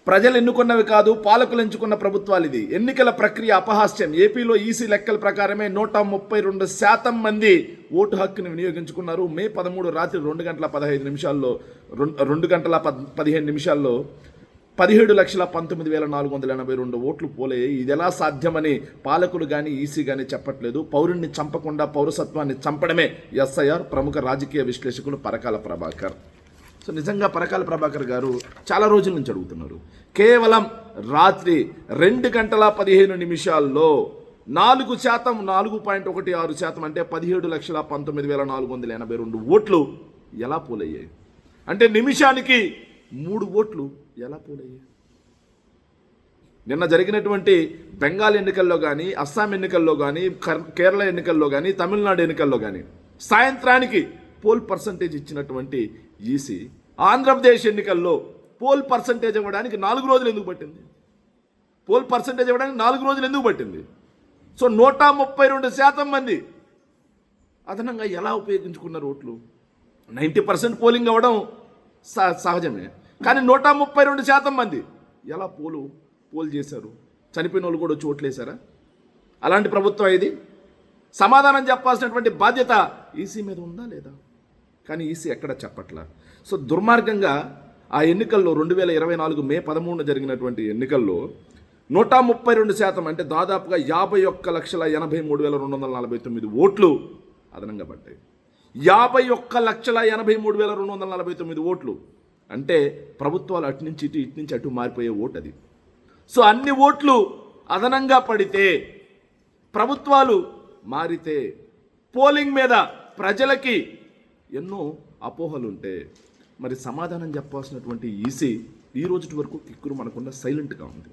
ప్రజలు ఎన్నుకున్నవి కాదు, పాలకులు ఎంచుకున్న ప్రభుత్వాలు. ఇది ఎన్నికల ప్రక్రియ అపహాస్యం. ఏపీలో ఈసీ లెక్కల ప్రకారమే 132% మంది ఓటు హక్కుని వినియోగించుకున్నారు. మే 13 రాత్రి 2 గంటల 15 నిమిషాల్లో 2 గంటల 15 నిమిషాల్లో 17,19,482 ఓట్లు పోలయ్యాయి. ఇది ఎలా సాధ్యమని పాలకులు కానీ ఈసీ కానీ చెప్పట్లేదు. పౌరుణ్ణి చంపకుండా పౌరసత్వాన్ని చంపడమే ఎస్ఐఆర్. ప్రముఖ రాజకీయ విశ్లేషకులు పరకాల ప్రభాకర్. సో నిజంగా పరకాల ప్రభాకర్ గారు చాలా రోజుల నుంచి అడుగుతున్నారు. కేవలం రాత్రి 2 గంటల 15 నిమిషాల్లో 4%, 4.16% అంటే 17,19,482 ఓట్లు ఎలా పోలయ్యాయి? అంటే నిమిషానికి 3 ఓట్లు ఎలా పోలయ్యాయి? నిన్న జరిగినటువంటి బెంగాల్ ఎన్నికల్లో కానీ, అస్సాం ఎన్నికల్లో కానీ, కేరళ ఎన్నికల్లో కానీ, తమిళనాడు ఎన్నికల్లో కానీ సాయంత్రానికి పోల్ పర్సంటేజ్ ఇచ్చినటువంటి ఈసీ ఆంధ్రప్రదేశ్ ఎన్నికల్లో పోల్ పర్సంటేజ్ ఇవ్వడానికి 4 రోజులు ఎందుకు పట్టింది? పోల్ పర్సంటేజ్ ఇవ్వడానికి 4 రోజులు ఎందుకు పట్టింది? సో 132% మంది అదనంగా ఎలా ఉపయోగించుకున్నారు ఓట్లు? 90% పోలింగ్ అవ్వడం సహజమే. కానీ 132% మంది ఎలా పోల్ చేశారు? చనిపోయిన వాళ్ళు కూడా వచ్చి ఓట్లేశారా? అలాంటి ప్రభుత్వం ఇది? సమాధానం చెప్పాల్సినటువంటి బాధ్యత ఈసీ మీద ఉందా లేదా? కానీ ఈసీ ఎక్కడ చెప్పట్లా. సో దుర్మార్గంగా ఆ ఎన్నికల్లో 2024 మే 13 జరిగినటువంటి ఎన్నికల్లో 132% అంటే దాదాపుగా 51,83,249 ఓట్లు అదనంగా పడ్డాయి. 51,83,249 ఓట్లు అంటే ప్రభుత్వాలు అటు నుంచి ఇటు నుంచి అటు మారిపోయే ఓటు అది. సో అన్ని ఓట్లు అదనంగా పడితే, ప్రభుత్వాలు మారితే, పోలింగ్ మీద ప్రజలకి ఎన్నో అపోహలు ఉంటే మరి సమాధానం చెప్పాల్సినటువంటి ఈసీ ఈ రోజు వరకు కిక్కురు మనకుండా సైలెంట్గా ఉంది.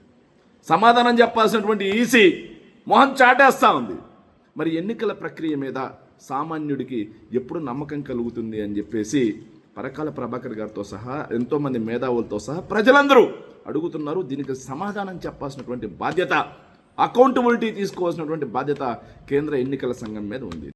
సమాధానం చెప్పాల్సినటువంటి ఈసీ మొహం చాటేస్తూ ఉంది. మరి ఎన్నికల ప్రక్రియ మీద సామాన్యుడికి ఎప్పుడు నమ్మకం కలుగుతుంది అని చెప్పేసి పరకాల ప్రభాకర్ గారితో సహా ఎంతోమంది మేధావులతో సహా ప్రజలందరూ అడుగుతున్నారు. దీనికి సమాధానం చెప్పాల్సినటువంటి బాధ్యత, అకౌంటబిలిటీ తీసుకోవాల్సినటువంటి బాధ్యత కేంద్ర ఎన్నికల సంఘం మీద ఉంది.